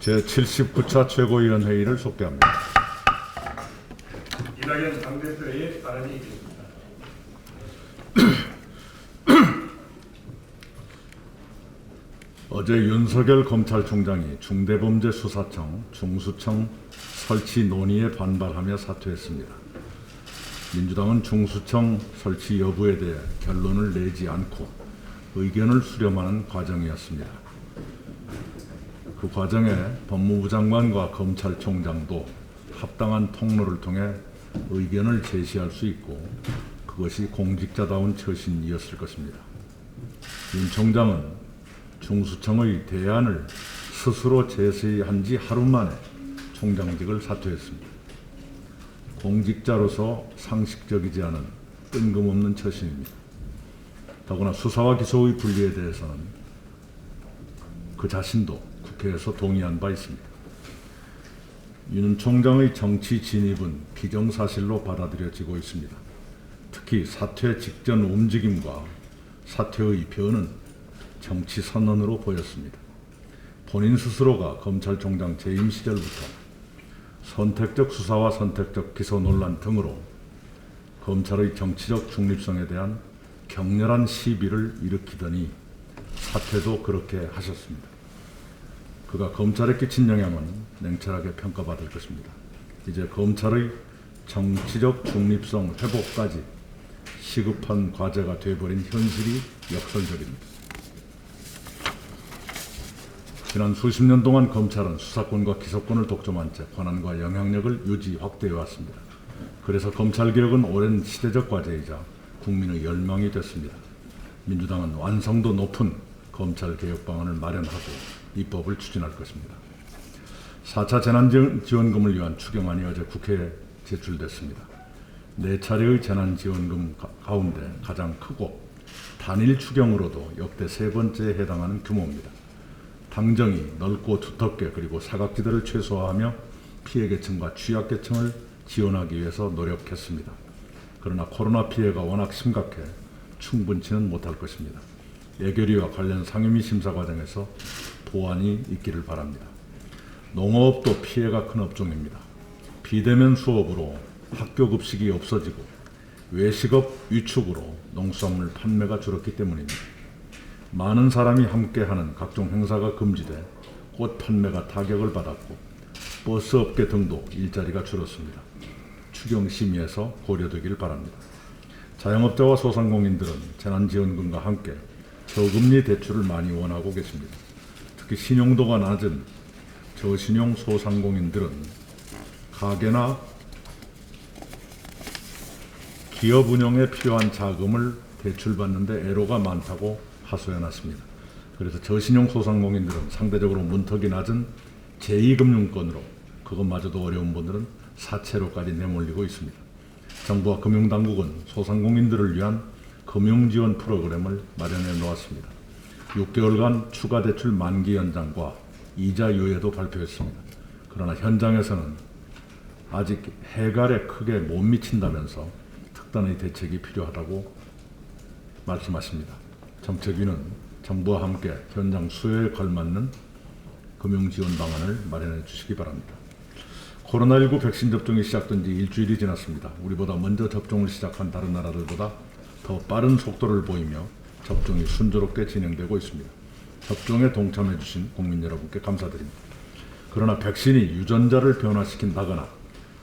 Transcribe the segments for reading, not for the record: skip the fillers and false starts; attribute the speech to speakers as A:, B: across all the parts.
A: 제79차 최고위원회의를 속개합니다.
B: 이낙연 당대표의 발언이 있겠습니다.
A: 어제 윤석열 검찰총장이 중대범죄수사청, 중수청 설치 논의에 반발하며 사퇴했습니다. 민주당은 중수청 설치 여부에 대해 결론을 내지 않고 의견을 수렴하는 과정이었습니다. 그 과정에 법무부 장관과 검찰총장도 합당한 통로를 통해 의견을 제시할 수 있고 그것이 공직자다운 처신이었을 것입니다. 윤 총장은 중수청의 대안을 스스로 제시한 지 하루 만에 총장직을 사퇴했습니다. 공직자로서 상식적이지 않은 뜬금없는 처신입니다. 더구나 수사와 기소의 분리에 대해서는 그 자신도 국회에서 동의한 바 있습니다. 윤 총장의 정치 진입은 기정사실로 받아들여지고 있습니다. 특히 사퇴 직전 움직임과 사퇴의 변은 정치 선언으로 보였습니다. 본인 스스로가 검찰총장 재임 시절부터 선택적 수사와 선택적 기소 논란 등으로 검찰의 정치적 중립성에 대한 격렬한 시비를 일으키더니 사퇴도 그렇게 하셨습니다. 그가 검찰에 끼친 영향은 냉철하게 평가받을 것입니다. 이제 검찰의 정치적 중립성 회복까지 시급한 과제가 되어버린 현실이 역설적입니다. 지난 수십 년 동안 검찰은 수사권과 기소권을 독점한 채 권한과 영향력을 유지 확대해왔습니다. 그래서 검찰개혁은 오랜 시대적 과제이자 국민의 열망이 됐습니다. 민주당은 완성도 높은 검찰개혁 방안을 마련하고 입법을 추진할 것입니다. 4차 재난지원금을 위한 추경안이 어제 국회에 제출됐습니다. 4차례의 재난지원금 가운데 가장 크고 단일 추경으로도 역대 3번째에 해당하는 규모입니다. 당정이 넓고 두텁게 그리고 사각지대를 최소화하며 피해계층과 취약계층을 지원하기 위해서 노력했습니다. 그러나 코로나 피해가 워낙 심각해 충분치는 못할 것입니다. 예결위와 관련 상임위 심사 과정에서 보완이 있기를 바랍니다. 농업도 피해가 큰 업종입니다. 비대면 수업으로 학교 급식이 없어지고 외식업 위축으로 농수산물 판매가 줄었기 때문입니다. 많은 사람이 함께하는 각종 행사가 금지돼 꽃 판매가 타격을 받았고 버스 업계 등도 일자리가 줄었습니다. 추경 심의에서 고려되길 바랍니다. 자영업자와 소상공인들은 재난지원금과 함께 저금리 대출을 많이 원하고 계십니다. 특히 신용도가 낮은 저신용 소상공인들은 가게나 기업 운영에 필요한 자금을 대출받는데 애로가 많다고 하소연했습니다. 그래서 저신용 소상공인들은 상대적으로 문턱이 낮은 제2금융권으로 그것마저도 어려운 분들은 사채로까지 내몰리고 있습니다. 정부와 금융당국은 소상공인들을 위한 금융지원 프로그램을 마련해 놓았습니다. 6개월간 추가 대출 만기 연장과 이자 유예도 발표했습니다. 그러나 현장에서는 아직 해갈에 크게 못 미친다면서 특단의 대책이 필요하다고 말씀하십니다. 정책위는 정부와 함께 현장 수요에 걸맞는 금융지원 방안을 마련해 주시기 바랍니다. 코로나19 백신 접종이 시작된 지 일주일이 지났습니다. 우리보다 먼저 접종을 시작한 다른 나라들보다 더 빠른 속도를 보이며 접종이 순조롭게 진행되고 있습니다. 접종에 동참해 주신 국민 여러분께 감사드립니다. 그러나 백신이 유전자를 변화시킨다거나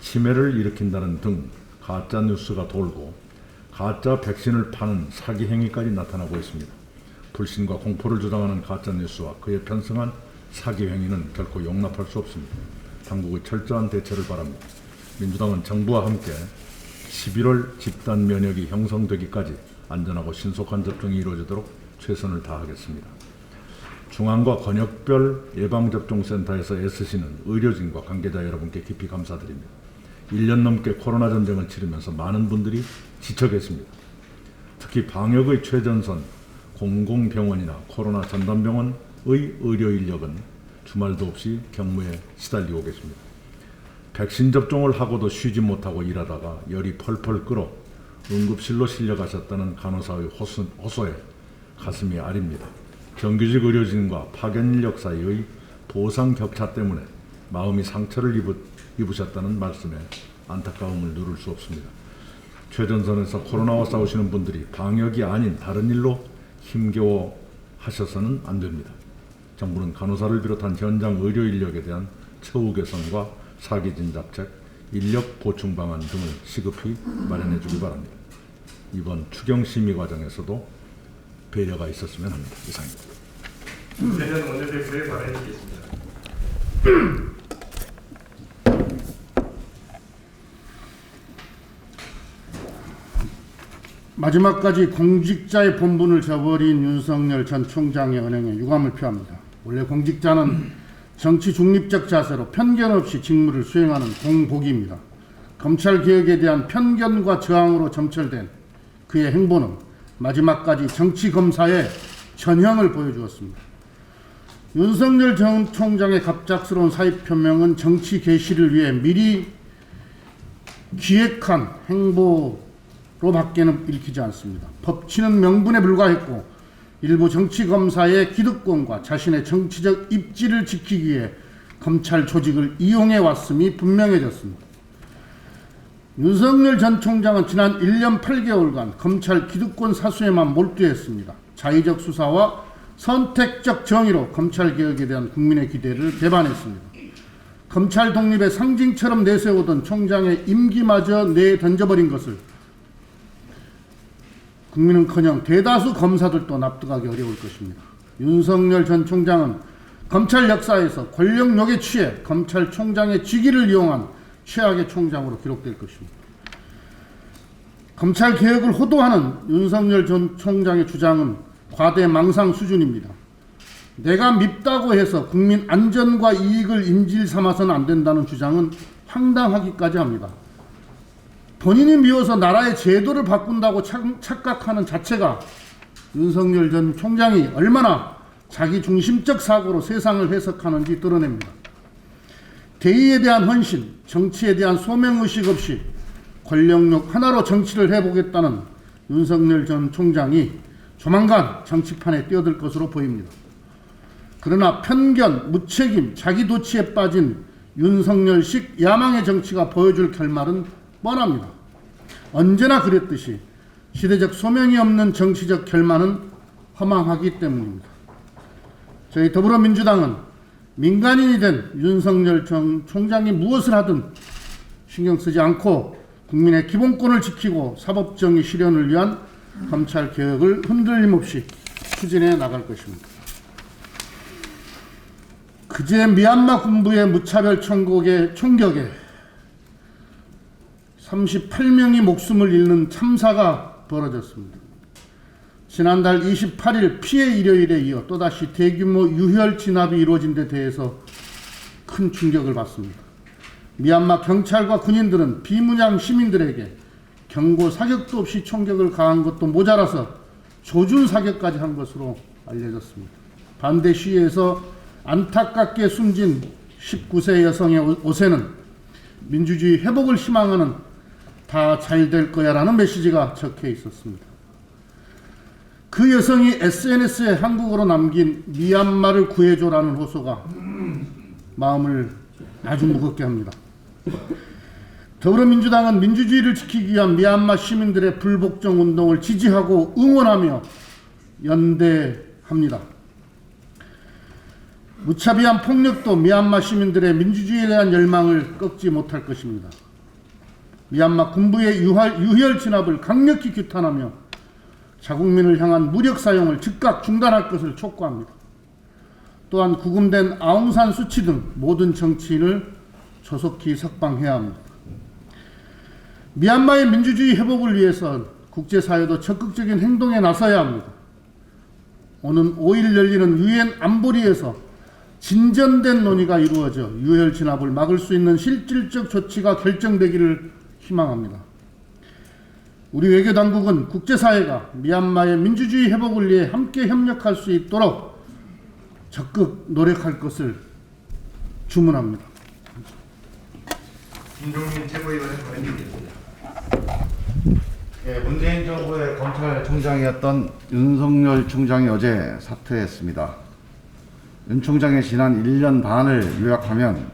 A: 치매를 일으킨다는 등 가짜 뉴스가 돌고 가짜 백신을 파는 사기 행위까지 나타나고 있습니다. 불신과 공포를 주장하는 가짜 뉴스와 그에 편승한 사기 행위는 결코 용납할 수 없습니다. 당국의 철저한 대처를 바랍니다. 민주당은 정부와 함께 11월 집단 면역이 형성되기까지 안전하고 신속한 접종이 이루어지도록 최선을 다하겠습니다. 중앙과 권역별 예방접종센터에서 애쓰시는 의료진과 관계자 여러분께 깊이 감사드립니다. 1년 넘게 코로나 전쟁을 치르면서 많은 분들이 지쳐 계십니다. 특히 방역의 최전선 공공병원이나 코로나 전담병원의 의료 인력은 주말도 없이 경무에 시달리고 계십니다. 백신 접종을 하고도 쉬지 못하고 일하다가 열이 펄펄 끓어 응급실로 실려가셨다는 간호사의 호소에 가슴이 아립니다. 정규직 의료진과 파견 인력 사이의 보상 격차 때문에 마음이 상처를 입으셨다는 말씀에 안타까움을 누를 수 없습니다. 최전선에서 코로나와 싸우시는 분들이 방역이 아닌 다른 일로 힘겨워 하셔서는 안 됩니다. 정부는 간호사를 비롯한 현장 의료 인력에 대한 처우 개선과 사기진 잡책, 인력 보충 방안 등을 시급히 마련해 주기 바랍니다. 이번 추경 심의 과정에서도 배려가 있었으면 합니다. 이상입니다.
B: 문재인 원내대표의 발언이 있겠습니다.
C: 마지막까지 공직자의 본분을 저버린 윤석열 전 총장의 언행에 유감을 표합니다. 원래 공직자는 정치 중립적 자세로 편견 없이 직무를 수행하는 공복입니다. 검찰개혁에 대한 편견과 저항으로 점철된 그의 행보는 마지막까지 정치검사의 전형을 보여주었습니다. 윤석열 전 총장의 갑작스러운 사의 표명은 정치 개시를 위해 미리 기획한 행보로밖에는 읽히지 않습니다. 법치는 명분에 불과했고 일부 정치검사의 기득권과 자신의 정치적 입지를 지키기 위해 검찰 조직을 이용해 왔음이 분명해졌습니다. 윤석열 전 총장은 지난 1년 8개월간 검찰 기득권 사수에만 몰두했습니다. 자의적 수사와 선택적 정의로 검찰개혁에 대한 국민의 기대를 배반했습니다. 검찰 독립의 상징처럼 내세우던 총장의 임기마저 내던져버린 것을 국민은커녕 대다수 검사들도 납득하기 어려울 것입니다. 윤석열 전 총장은 검찰 역사에서 권력욕에 취해 검찰총장의 직위를 이용한 최악의 총장으로 기록될 것입니다. 검찰개혁을 호도하는 윤석열 전 총장의 주장은 과대망상 수준입니다. 내가 밉다고 해서 국민 안전과 이익을 인질 삼아서는 안 된다는 주장은 황당하기까지 합니다. 본인이 미워서 나라의 제도를 바꾼다고 착각하는 자체가 윤석열 전 총장이 얼마나 자기중심적 사고로 세상을 해석하는지 드러냅니다. 대의에 대한 헌신, 정치에 대한 소명의식 없이 권력욕 하나로 정치를 해보겠다는 윤석열 전 총장이 조만간 정치판에 뛰어들 것으로 보입니다. 그러나 편견, 무책임, 자기도취에 빠진 윤석열식 야망의 정치가 보여줄 결말은 뻔합니다. 언제나 그랬듯이 시대적 소명이 없는 정치적 결말은 허망하기 때문입니다. 저희 더불어민주당은 민간인이 된 윤석열 전 총장이 무엇을 하든 신경 쓰지 않고 국민의 기본권을 지키고 사법정의 실현을 위한 검찰개혁을 흔들림 없이 추진해 나갈 것입니다. 그제 미얀마 군부의 무차별 총격에 38명이 목숨을 잃는 참사가 벌어졌습니다. 지난달 28일 피해 일요일에 이어 또다시 대규모 유혈 진압이 이루어진 데 대해서 큰 충격을 받습니다. 미얀마 경찰과 군인들은 비무장 시민들에게 경고 사격도 없이 총격을 가한 것도 모자라서 조준 사격까지 한 것으로 알려졌습니다. 반대 시위에서 안타깝게 숨진 19세 여성의 옷에는 민주주의 회복을 희망하는 다 잘 될 거야 라는 메시지가 적혀 있었습니다. 그 여성이 SNS에 한국어로 남긴 미얀마를 구해줘라는 호소가 마음을 아주 무겁게 합니다. 더불어민주당은 민주주의를 지키기 위한 미얀마 시민들의 불복종 운동을 지지하고 응원하며 연대합니다. 무차별한 폭력도 미얀마 시민들의 민주주의에 대한 열망을 꺾지 못할 것입니다. 미얀마 군부의 유혈 진압을 강력히 규탄하며 자국민을 향한 무력 사용을 즉각 중단할 것을 촉구합니다. 또한 구금된 아웅산 수치 등 모든 정치인을 조속히 석방해야 합니다. 미얀마의 민주주의 회복을 위해서 국제사회도 적극적인 행동에 나서야 합니다. 오는 5일 열리는 유엔 안보리에서 진전된 논의가 이루어져 유혈 진압을 막을 수 있는 실질적 조치가 결정되기를 희망합니다. 우리 외교당국은 국제사회가 미얀마의 민주주의 회복을 위해 함께 협력할 수 있도록 적극 노력할 것을 주문합니다.
B: 김종민 최고위원의 발언이 있겠습니다.
D: 예, 문재인 정부의 검찰총장이었던 윤석열 총장이 어제 사퇴했습니다. 윤 총장의 지난 1년 반을 요약하면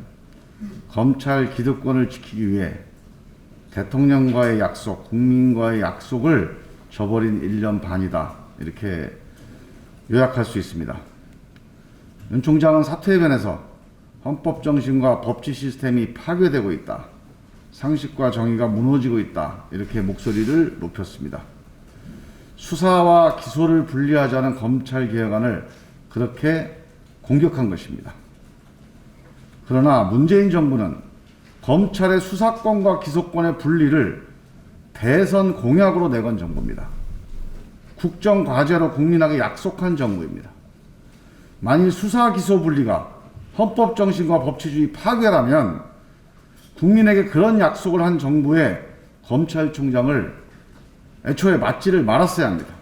D: 검찰 기득권을 지키기 위해 대통령과의 약속, 국민과의 약속을 저버린 1년 반이다. 이렇게 요약할 수 있습니다. 윤 총장은 사퇴에 변해서 헌법 정신과 법치 시스템이 파괴되고 있다. 상식과 정의가 무너지고 있다. 이렇게 목소리를 높였습니다. 수사와 기소를 분리하자는 검찰 개혁안을 그렇게 공격한 것입니다. 그러나 문재인 정부는 검찰의 수사권과 기소권의 분리를 대선 공약으로 내건 정부입니다. 국정과제로 국민에게 약속한 정부입니다. 만일 수사 기소 분리가 헌법 정신과 법치주의 파괴라면 국민에게 그런 약속을 한 정부의 검찰총장을 애초에 맡지를 말았어야 합니다.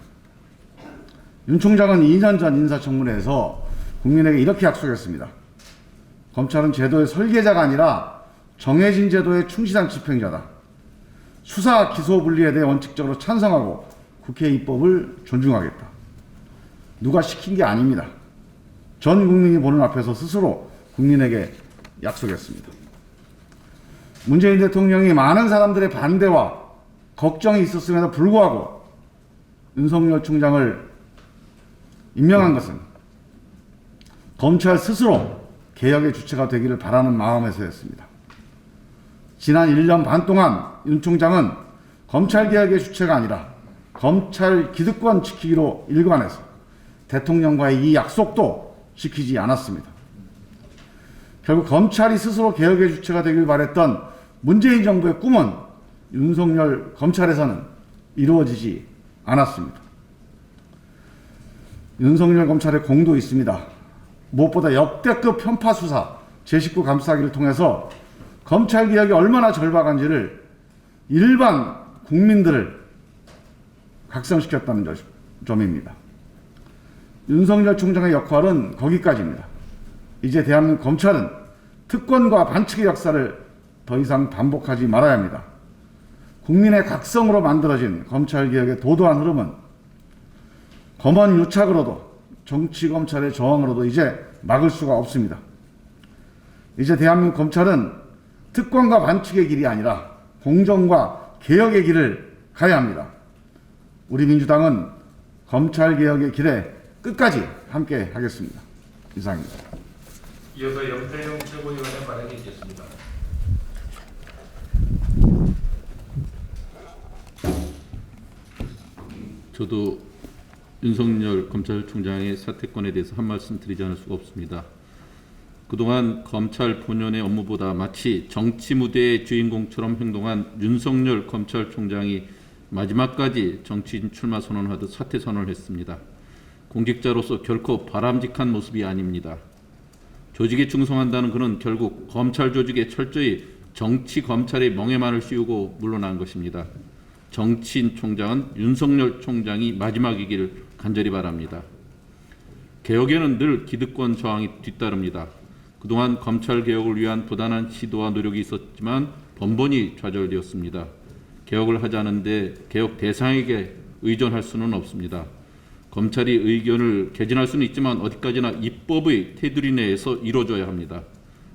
D: 윤 총장은 2년 전 인사청문회에서 국민에게 이렇게 약속했습니다. 검찰은 제도의 설계자가 아니라 정해진 제도의 충실한 집행자다. 수사 기소 분리에 대해 원칙적으로 찬성하고 국회 입법을 존중하겠다. 누가 시킨 게 아닙니다. 전 국민이 보는 앞에서 스스로 국민에게 약속했습니다. 문재인 대통령이 많은 사람들의 반대와 걱정이 있었음에도 불구하고 윤석열 총장을 임명한 것은 검찰 스스로 개혁의 주체가 되기를 바라는 마음에서였습니다. 지난 1년 반 동안 윤 총장은 검찰개혁의 주체가 아니라 검찰 기득권 지키기로 일관해서 대통령과의 이 약속도 지키지 않았습니다. 결국 검찰이 스스로 개혁의 주체가 되길 바랬던 문재인 정부의 꿈은 윤석열 검찰에서는 이루어지지 않았습니다. 윤석열 검찰의 공도 있습니다. 무엇보다 역대급 편파 수사, 제19 감싸기를 통해서 검찰 개혁이 얼마나 절박한지를 일반 국민들을 각성시켰다는 점입니다. 윤석열 총장의 역할은 거기까지입니다. 이제 대한민국 검찰은 특권과 반칙의 역사를 더 이상 반복하지 말아야 합니다. 국민의 각성으로 만들어진 검찰개혁의 도도한 흐름은 검언 유착으로도 정치검찰의 저항으로도 이제 막을 수가 없습니다. 이제 대한민국 검찰은 특권과 반칙의 길이 아니라 공정과 개혁의 길을 가야 합니다. 우리 민주당은 검찰개혁의 길에 끝까지 함께 하겠습니다. 이상입니다.
B: 이어서 염태영 최고위원의 발언이 있겠습니다.
E: 저도 윤석열 검찰총장의 사퇴권에 대해서 한 말씀 드리지 않을 수가 없습니다. 그동안 검찰 본연의 업무보다 마치 정치 무대의 주인공처럼 행동한 윤석열 검찰총장이 마지막까지 정치인 출마 선언하듯 사퇴 선언을 했습니다. 공직자로서 결코 바람직한 모습이 아닙니다. 조직에 충성한다는 그는 결국 검찰 조직에 철저히 정치 검찰의 멍에만을 씌우고 물러난 것입니다. 정치인 총장은 윤석열 총장이 마지막이기를 간절히 바랍니다. 개혁에는 늘 기득권 저항이 뒤따릅니다. 그동안 검찰 개혁을 위한 부단한 시도와 노력이 있었지만 번번이 좌절되었습니다. 개혁을 하자는데 개혁 대상에게 의존할 수는 없습니다. 검찰이 의견을 개진할 수는 있지만 어디까지나 입법의 테두리 내에서 이루어져야 합니다.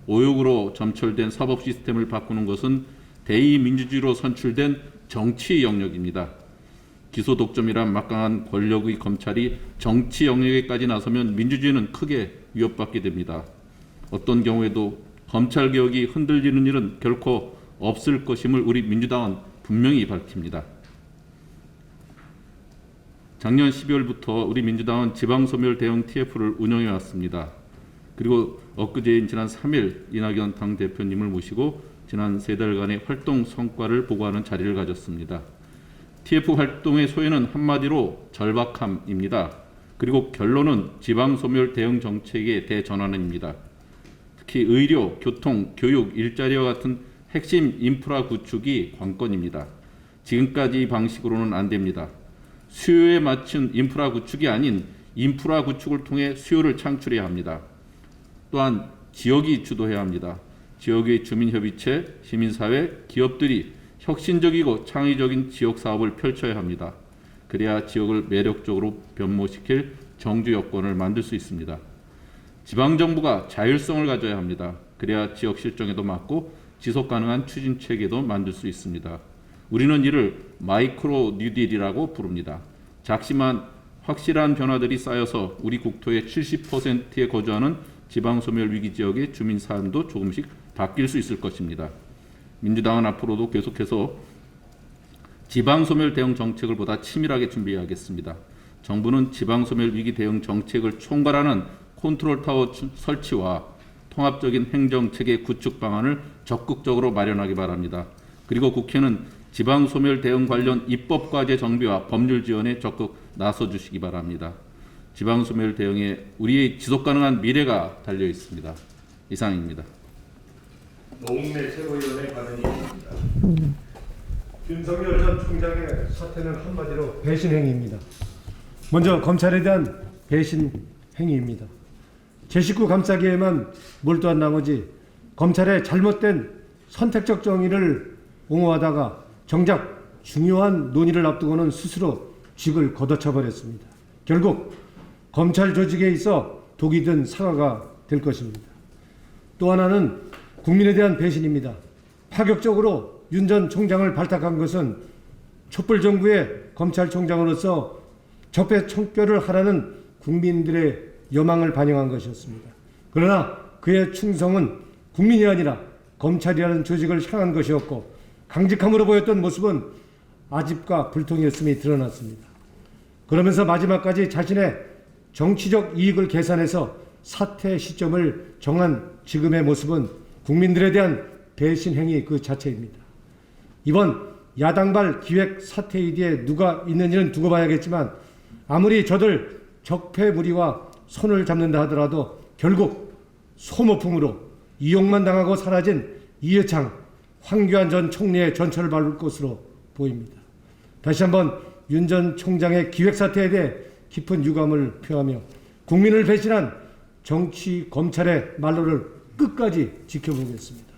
E: 오욕으로 점철된 사법 시스템을 바꾸는 것은 대의민주주의로 선출된 정치 영역입니다. 기소 독점이란 막강한 권력의 검찰이 정치 영역에까지 나서면 민주주의는 크게 위협받게 됩니다. 어떤 경우에도 검찰 개혁이 흔들리는 일은 결코 없을 것임을 우리 민주당은 분명히 밝힙니다. 작년 12월부터 우리 민주당은 지방소멸 대응 TF를 운영해 왔습니다. 그리고 엊그제인 지난 3일 이낙연 당대표님을 모시고 지난 3달간의 활동 성과를 보고하는 자리를 가졌습니다. TF 활동의 소회는 한마디로 절박함입니다. 그리고 결론은 지방소멸 대응 정책의 대전환입니다. 특히 의료, 교통, 교육, 일자리와 같은 핵심 인프라 구축이 관건입니다. 지금까지 이 방식으로는 안 됩니다. 수요에 맞춘 인프라 구축이 아닌 인프라 구축을 통해 수요를 창출해야 합니다. 또한 지역이 주도해야 합니다. 지역의 주민협의체, 시민사회, 기업들이 혁신적이고 창의적인 지역사업을 펼쳐야 합니다. 그래야 지역을 매력적으로 변모시킬 정주 여건을 만들 수 있습니다. 지방정부가 자율성을 가져야 합니다. 그래야 지역 실정에도 맞고 지속 가능한 추진 체계도 만들 수 있습니다. 우리는 이를 마이크로 뉴딜이라고 부릅니다. 작지만 확실한 변화들이 쌓여서 우리 국토의 70%에 거주하는 지방소멸 위기 지역의 주민 삶도 조금씩 바뀔 수 있을 것입니다. 민주당은 앞으로도 계속해서 지방소멸 대응 정책을 보다 치밀하게 준비해야겠습니다. 정부는 지방소멸 위기 대응 정책을 총괄하는 컨트롤타워 설치와 통합적인 행정체계 구축 방안을 적극적으로 마련하기 바랍니다. 그리고 국회는 지방소멸 대응 관련 입법과제 정비와 법률 지원에 적극 나서주시기 바랍니다. 지방소멸 대응에 우리의 지속가능한 미래가 달려 있습니다. 이상입니다.
B: 노웅래 최고위원의 발언이었습니다.
F: 윤석열 전 총장의 사퇴는 한마디로 배신 행위입니다. 먼저 검찰에 대한 배신 행위입니다. 제 식구 감싸기에만 몰두한 나머지 검찰의 잘못된 선택적 정의를 옹호하다가 정작 중요한 논의를 앞두고는 스스로 직을 걷어차버렸습니다. 결국 검찰 조직에 있어 독이 든 사과가 될 것입니다. 또 하나는 국민에 대한 배신입니다. 파격적으로 윤 전 총장을 발탁한 것은 촛불 정부의 검찰총장으로서 적폐 청결을 하라는 국민들의 여망을 반영한 것이었습니다. 그러나 그의 충성은 국민이 아니라 검찰이라는 조직을 향한 것이었고 강직함으로 보였던 모습은 아집과 불통이었음이 드러났습니다. 그러면서 마지막까지 자신의 정치적 이익을 계산해서 사퇴 시점을 정한 지금의 모습은 국민들에 대한 배신 행위 그 자체입니다. 이번 야당발 기획 사퇴이디에 누가 있는지는 두고 봐야겠지만 아무리 저들 적폐 무리와 손을 잡는다 하더라도 결국 소모품으로 이용만 당하고 사라진 이해창, 황교안 전 총리의 전철을 밟을 것으로 보입니다. 다시 한번 윤 전 총장의 기획사태에 대해 깊은 유감을 표하며 국민을 배신한 정치 검찰의 말로를 끝까지 지켜보겠습니다.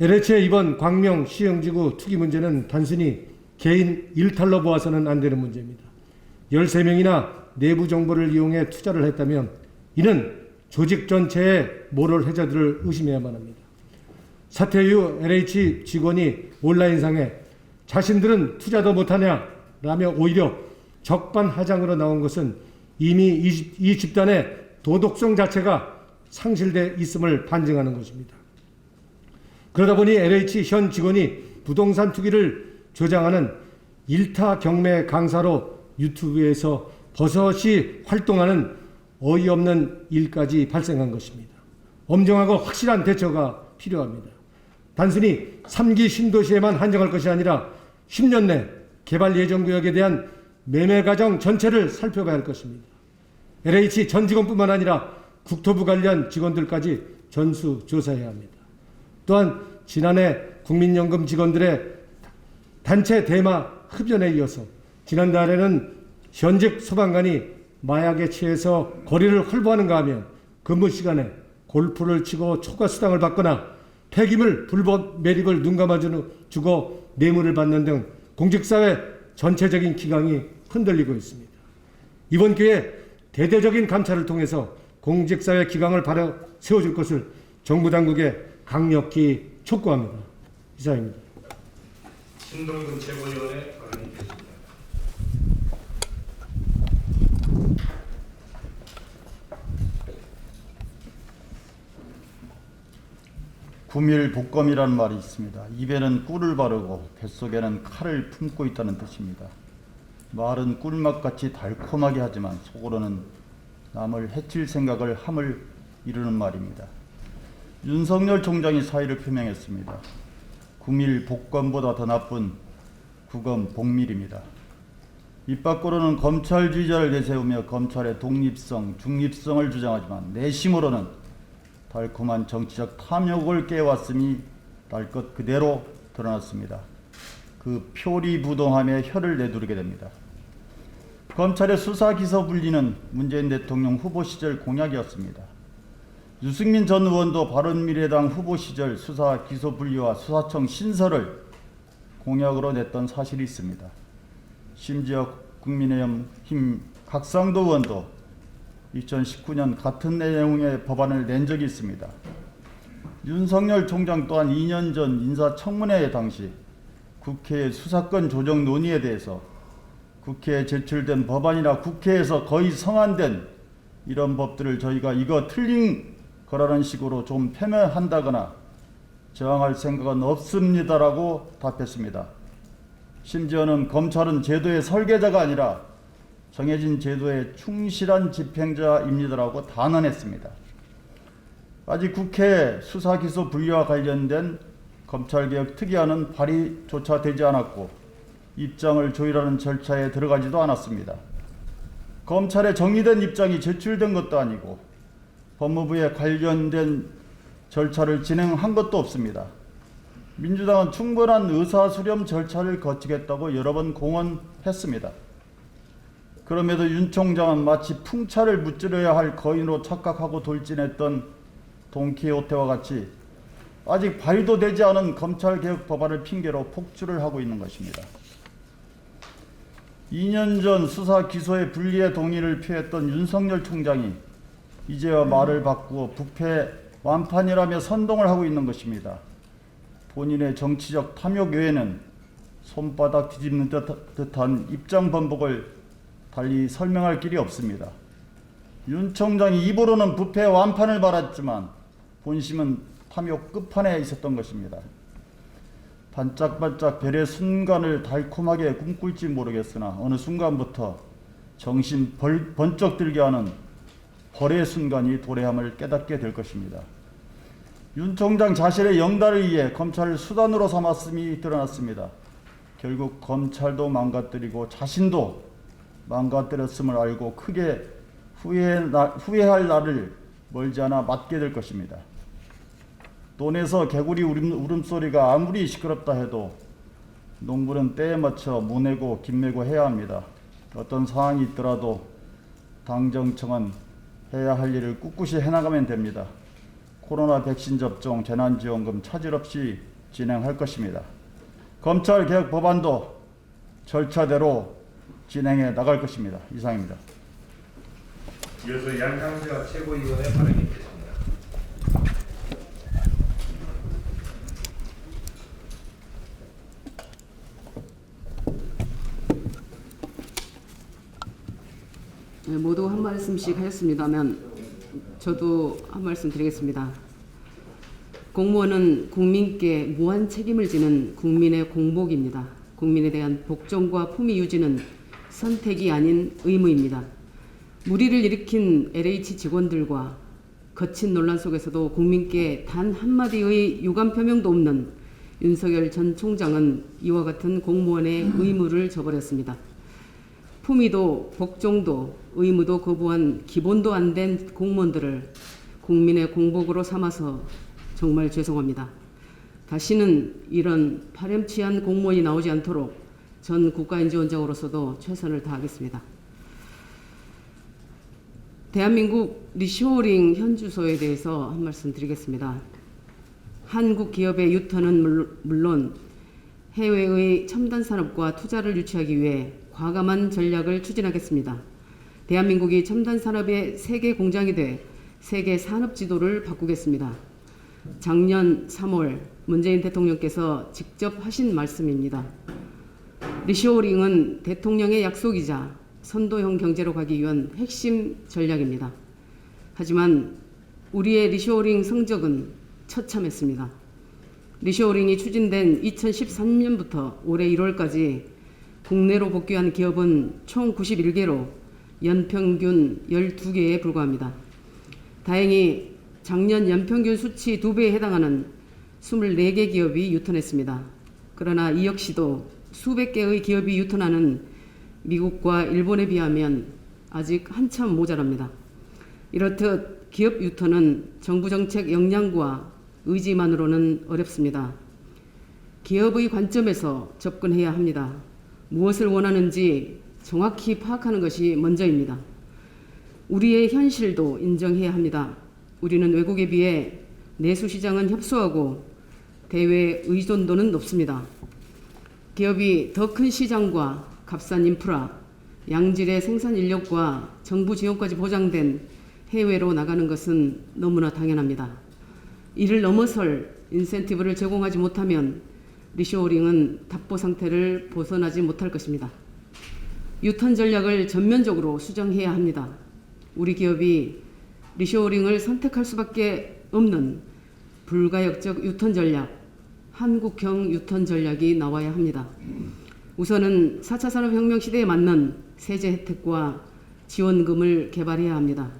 F: LH의 이번 광명 시흥지구 투기 문제는 단순히 개인 일탈로 보아서는 안 되는 문제입니다. 13명이나 내부 정보를 이용해 투자를 했다면 이는 조직 전체의 모럴 해저들을 의심해야만 합니다. 사퇴 이후 LH 직원이 온라인상에 자신들은 투자도 못하냐라며 오히려 적반하장으로 나온 것은 이미 이 집단의 도덕성 자체가 상실돼 있음을 반증하는 것입니다. 그러다 보니 LH 현 직원이 부동산 투기를 조장하는 일타 경매 강사로 유튜브에서 버섯이 활동하는 어이없는 일까지 발생한 것입니다. 엄정하고 확실한 대처가 필요합니다. 단순히 3기 신도시에만 한정할 것이 아니라 10년 내 개발 예정구역에 대한 매매 과정 전체를 살펴봐야 할 것입니다. LH 전 직원뿐만 아니라 국토부 관련 직원들까지 전수조사해야 합니다. 또한 지난해 국민연금 직원들의 단체 대마 흡연에 이어서 지난달에는 현직 소방관이 마약에 취해서 거리를 활보하는가 하면 근무 시간에 골프를 치고 초과 수당을 받거나 폐기물 불법 매립을 눈 감아주고 뇌물을 받는 등 공직사회 전체적인 기강이 흔들리고 있습니다. 이번 기회에 대대적인 감찰을 통해서 공직사회 기강을 바로 세워줄 것을 정부 당국에 강력히 촉구합니다. 이상입니다.
B: 신동근 최고위원의 발언이 있습니다.
G: 구밀복검이라는 말이 있습니다. 입에는 꿀을 바르고 뱃속에는 칼을 품고 있다는 뜻입니다. 말은 꿀맛같이 달콤하게 하지만 속으로는 남을 해칠 생각을 함을 이루는 말입니다. 윤석열 총장이 사의를 표명했습니다. 구밀복검보다 더 나쁜 구검복밀입니다. 입 밖으로는 검찰주의자를 내세우며 검찰의 독립성, 중립성을 주장하지만 내심으로는 달콤한 정치적 탐욕을 깨왔음이 날 것 그대로 드러났습니다. 그 표리부동함에 혀를 내두르게 됩니다. 검찰의 수사 기소 분리는 문재인 대통령 후보 시절 공약이었습니다. 유승민 전 의원도 바른미래당 후보 시절 수사 기소 분리와 수사청 신설을 공약으로 냈던 사실이 있습니다. 심지어 국민의힘 각상도 의원도 2019년 같은 내용의 법안을 낸 적이 있습니다. 윤석열 총장 또한 2년 전 인사청문회 당시 국회 수사권 조정 논의에 대해서 국회에 제출된 법안이나 국회에서 거의 성안된 이런 법들을 저희가 이거 틀린 거라는 식으로 좀 폄훼한다거나 저항할 생각은 없습니다라고 답했습니다. 심지어는 검찰은 제도의 설계자가 아니라 정해진 제도에 충실한 집행자입니다라고 단언했습니다. 아직 국회 수사기소 분리와 관련된 검찰개혁 특위안은 발의조차 되지 않았고 입장을 조율하는 절차에 들어가지도 않았습니다. 검찰의 정리된 입장이 제출된 것도 아니고 법무부에 관련된 절차를 진행한 것도 없습니다. 민주당은 충분한 의사수렴 절차를 거치겠다고 여러 번 공언했습니다. 그럼에도 윤 총장은 마치 풍차를 무찌르야 할 거인으로 착각하고 돌진했던 돈키호테와 같이 아직 발의도 되지 않은 검찰개혁 법안을 핑계로 폭주를 하고 있는 것입니다. 2년 전 수사 기소의 분리의 동의를 표했던 윤석열 총장이 이제와 말을 바꾸어 부패 완판이라며 선동을 하고 있는 것입니다. 본인의 정치적 탐욕 외에는 손바닥 뒤집는 듯한 입장 번복을 달리 설명할 길이 없습니다. 윤 총장이 입으로는 부패 완판을 말했지만 본심은 탐욕 끝판에 있었던 것입니다. 반짝반짝 별의 순간을 달콤하게 꿈꿀지 모르겠으나 어느 순간부터 정신 번쩍 들게 하는 벌의 순간이 도래함을 깨닫게 될 것입니다. 윤 총장 자신의 영달을 위해 검찰을 수단으로 삼았음이 드러났습니다. 결국 검찰도 망가뜨리고 자신도 망가뜨렸음을 알고 크게 후회할 날을 멀지 않아 맞게 될 것입니다. 논에서 개구리 울음소리가 아무리 시끄럽다 해도 농부는 때에 맞춰 무내고 김매고 해야 합니다. 어떤 상황이 있더라도 당정청은 해야 할 일을 꿋꿋이 해나가면 됩니다. 코로나 백신 접종, 재난지원금 차질 없이 진행할 것입니다. 검찰개혁 법안도 절차대로 진행해 나갈 것입니다. 이상입니다.
B: 이어서 양상자 최고위원의 발언이 있겠습니다.
H: 네, 모두 한 말씀씩 하셨습니다만 저도 한 말씀 드리겠습니다. 공무원은 국민께 무한 책임을 지는 국민의 공복입니다. 국민에 대한 복종과 품위 유지는 선택이 아닌 의무입니다. 무리를 일으킨 LH 직원들과 거친 논란 속에서도 국민께 단 한마디의 유감 표명도 없는 윤석열 전 총장은 이와 같은 공무원의 의무를 저버렸습니다. 품위도 복종도 의무도 거부한 기본도 안 된 공무원들을 국민의 공복으로 삼아서 정말 죄송합니다. 다시는 이런 파렴치한 공무원이 나오지 않도록 전 국가인지원장으로서도 최선을 다하겠습니다. 대한민국 리쇼어링 현주소에 대해서 한 말씀 드리겠습니다. 한국 기업의 유턴은 물론 해외의 첨단 산업과 투자를 유치하기 위해 과감한 전략을 추진하겠습니다. 대한민국이 첨단 산업의 세계 공장이 돼 세계 산업 지도를 바꾸겠습니다. 작년 3월 문재인 대통령께서 직접 하신 말씀입니다. 리쇼어링은 대통령의 약속이자 선도형 경제로 가기 위한 핵심 전략입니다. 하지만 우리의 리쇼어링 성적은 처참했습니다. 리쇼어링이 추진된 2013년부터 올해 1월까지 국내로 복귀한 기업은 총 91개로 연평균 12개에 불과합니다. 다행히 작년 연평균 수치 2배에 해당하는 24개 기업이 유턴했습니다. 그러나 이 역시도 수백 개의 기업이 유턴하는 미국과 일본에 비하면 아직 한참 모자랍니다. 이렇듯 기업 유턴은 정부 정책 역량과 의지만으로는 어렵습니다. 기업의 관점에서 접근해야 합니다. 무엇을 원하는지 정확히 파악하는 것이 먼저입니다. 우리의 현실도 인정해야 합니다. 우리는 외국에 비해 내수 시장은 협소하고 대외 의존도는 높습니다. 기업이 더 큰 시장과 값싼 인프라, 양질의 생산 인력과 정부 지원까지 보장된 해외로 나가는 것은 너무나 당연합니다. 이를 넘어설 인센티브를 제공하지 못하면 리쇼어링은 답보 상태를 벗어나지 못할 것입니다. 유턴 전략을 전면적으로 수정해야 합니다. 우리 기업이 리쇼어링을 선택할 수밖에 없는 불가역적 유턴 전략, 한국형 유턴 전략이 나와야 합니다. 우선은 4차 산업혁명 시대에 맞는 세제 혜택과 지원금을 개발해야 합니다.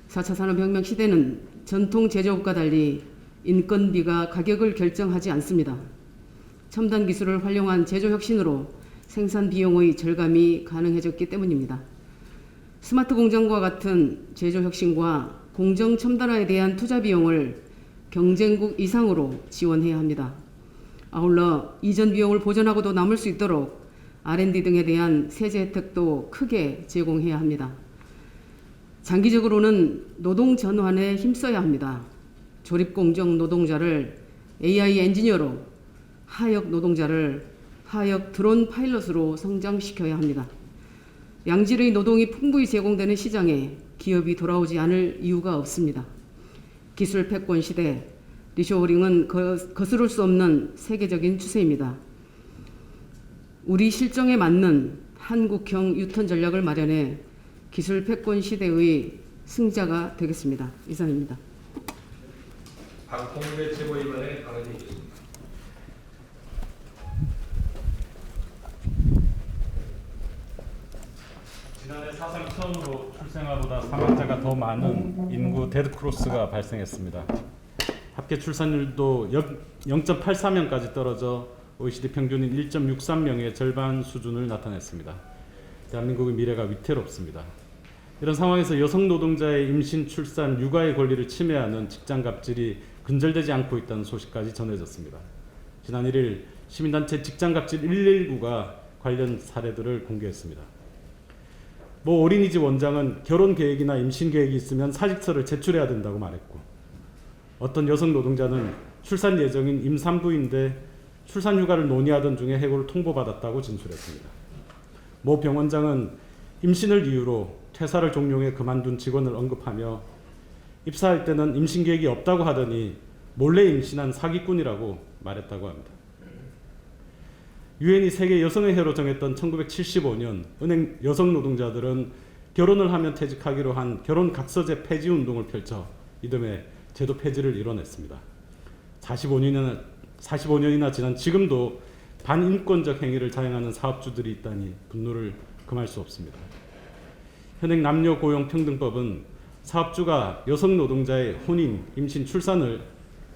H: 4차 산업혁명 시대는 전통 제조업과 달리 인건비가 가격을 결정하지 않습니다. 첨단 기술을 활용한 제조 혁신으로 생산 비용의 절감이 가능해졌기 때문입니다. 스마트 공장과 같은 제조 혁신과 공정 첨단화에 대한 투자 비용을 경쟁국 이상으로 지원해야 합니다. 아울러 이전 비용을 보전하고도 남을 수 있도록 R&D 등에 대한 세제 혜택도 크게 제공해야 합니다. 장기적으로는 노동 전환에 힘써야 합니다. 조립공정 노동자를 AI 엔지니어로, 하역 노동자를 하역 드론 파일럿으로 성장시켜야 합니다. 양질의 노동이 풍부히 제공되는 시장에 기업이 돌아오지 않을 이유가 없습니다. 기술 패권 시대, 리쇼어링은 거스를 수 없는 세계적인 추세입니다. 우리 실정에 맞는 한국형 유턴 전략을 마련해 기술 패권 시대의 승자가 되겠습니다. 이상입니다.
B: 박홍대 최고위원의 발언이 있습니다.
I: 지난해 사상 처음으로 출생아보다 사망자가 더 많은 인구 데드크로스가 발생했습니다. 합계 출산율도 0.84명까지 떨어져 OECD 평균인 1.63명의 절반 수준을 나타냈습니다. 대한민국의 미래가 위태롭습니다. 이런 상황에서 여성 노동자의 임신, 출산, 육아의 권리를 침해하는 직장 갑질이 근절되지 않고 있다는 소식까지 전해졌습니다. 지난 1일 시민단체 직장갑질 119가 관련 사례들을 공개했습니다. 모 어린이집 원장은 결혼 계획이나 임신 계획이 있으면 사직서를 제출해야 된다고 말했고, 어떤 여성 노동자는 출산 예정인 임산부인데 출산 휴가를 논의하던 중에 해고를 통보받았다고 진술했습니다. 모 병원장은 임신을 이유로 퇴사를 종료해 그만둔 직원을 언급하며 입사할 때는 임신 계획이 없다고 하더니 몰래 임신한 사기꾼이라고 말했다고 합니다. 유엔이 세계 여성의 해로 정했던 1975년 은행 여성 노동자들은 결혼을 하면 퇴직하기로 한 결혼 각서제 폐지 운동을 펼쳐 이듬해 제도 폐지를 이뤄냈습니다. 45년이나 지난 지금도 반인권적 행위를 자행하는 사업주들이 있다니 분노를 금할 수 없습니다. 현행 남녀고용평등법은 사업주가 여성 노동자의 혼인, 임신, 출산을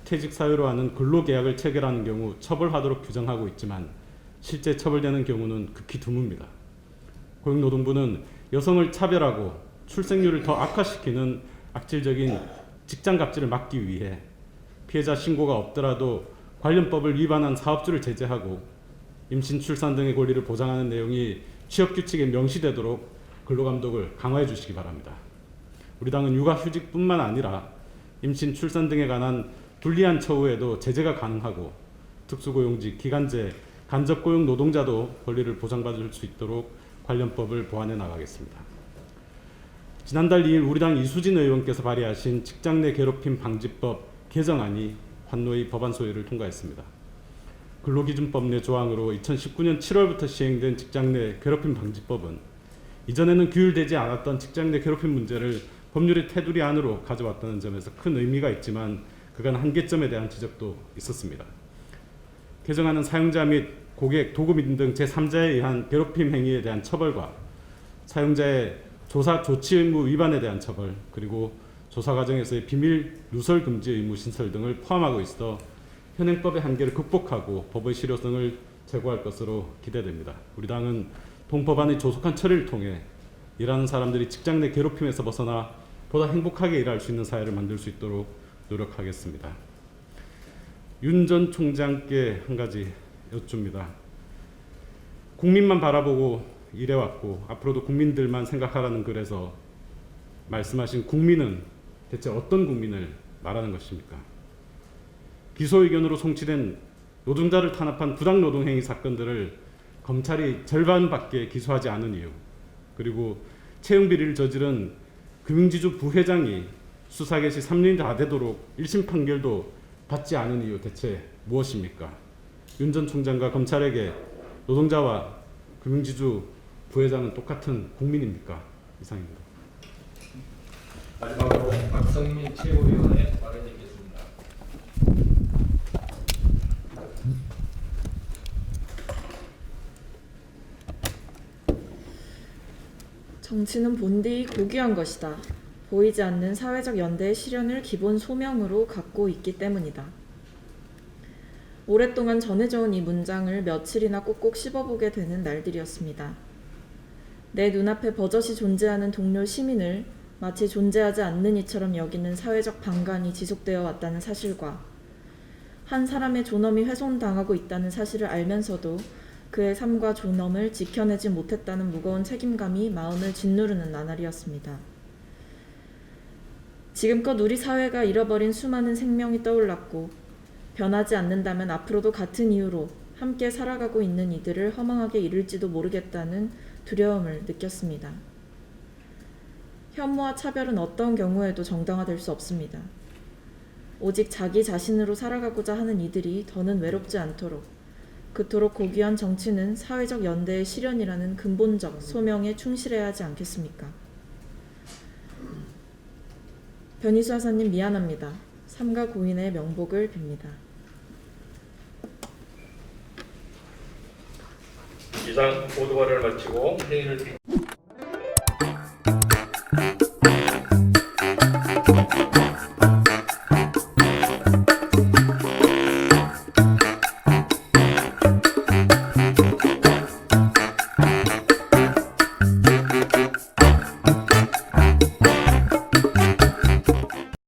I: 퇴직 사유로 하는 근로계약을 체결하는 경우 처벌하도록 규정하고 있지만 실제 처벌되는 경우는 극히 드뭅니다. 고용노동부는 여성을 차별하고 출생률을 더 악화시키는 악질적인 직장갑질을 막기 위해 피해자 신고가 없더라도 관련법을 위반한 사업주를 제재하고 임신, 출산 등의 권리를 보장하는 내용이 취업규칙에 명시되도록 근로감독을 강화해 주시기 바랍니다. 우리 당은 육아휴직뿐만 아니라 임신, 출산 등에 관한 불리한 처우에도 제재가 가능하고 특수고용직, 기간제, 간접고용 노동자도 권리를 보장받을 수 있도록 관련법을 보완해 나가겠습니다. 지난달 2일 우리 당 이수진 의원께서 발의하신 직장 내 괴롭힘 방지법 개정안이 환노위 법안 소위를 통과했습니다. 근로기준법 내 조항으로 2019년 7월부터 시행된 직장 내 괴롭힘 방지법은 이전에는 규율되지 않았던 직장 내 괴롭힘 문제를 법률의 테두리 안으로 가져왔다는 점에서 큰 의미가 있지만 그간 한계점에 대한 지적도 있었습니다. 개정안은 사용자 및 고객, 도급인 등 제3자에 의한 괴롭힘 행위에 대한 처벌과 사용자의 조사 조치 의무 위반에 대한 처벌, 그리고 조사 과정에서의 비밀 누설 금지 의무 신설 등을 포함하고 있어 현행법의 한계를 극복하고 법의 실효성을 제고할 것으로 기대됩니다. 우리 당은 동법안의 조속한 처리를 통해 일하는 사람들이 직장 내 괴롭힘에서 벗어나 보다 행복하게 일할 수 있는 사회를 만들 수 있도록 노력하겠습니다. 윤 전 총장께 한 가지 여쭙니다. 국민만 바라보고 일해왔고 앞으로도 국민들만 생각하라는 글에서 말씀하신 국민은 대체 어떤 국민을 말하는 것입니까? 기소 의견으로 송치된 노동자를 탄압한 부당노동행위 사건들을 검찰이 절반밖에 기소하지 않은 이유, 그리고 채용 비리를 저지른 금융지주 부회장이 수사 개시 3년이 다 되도록 1심 판결도 받지 않은 이유 대체 무엇입니까? 윤 전 총장과 검찰에게 노동자와 금융지주 부회장은 똑같은 국민입니까? 이상입니다.
B: 마지막으로 박성민 최고위원의 발언이 있겠습니다.
J: 정치는 본디 고귀한 것이다. 보이지 않는 사회적 연대의 실현을 기본 소명으로 갖고 있기 때문이다. 오랫동안 전해져온 이 문장을 며칠이나 꼭꼭 씹어보게 되는 날들이었습니다. 내 눈앞에 버젓이 존재하는 동료 시민을 마치 존재하지 않는 이처럼 여기는 사회적 방관이 지속되어 왔다는 사실과 한 사람의 존엄이 훼손당하고 있다는 사실을 알면서도 그의 삶과 존엄을 지켜내지 못했다는 무거운 책임감이 마음을 짓누르는 나날이었습니다. 지금껏 우리 사회가 잃어버린 수많은 생명이 떠올랐고 변하지 않는다면 앞으로도 같은 이유로 함께 살아가고 있는 이들을 허망하게 잃을지도 모르겠다는 두려움을 느꼈습니다. 혐오와 차별은 어떤 경우에도 정당화될 수 없습니다. 오직 자기 자신으로 살아가고자 하는 이들이 더는 외롭지 않도록 그토록 고귀한 정치는 사회적 연대의 실현이라는 근본적 소명에 충실해야 하지 않겠습니까? 변희수 하사님 미안합니다. 삼가 고인의 명복을 빕니다.
B: 이상 모두 발언을 마치고 회의를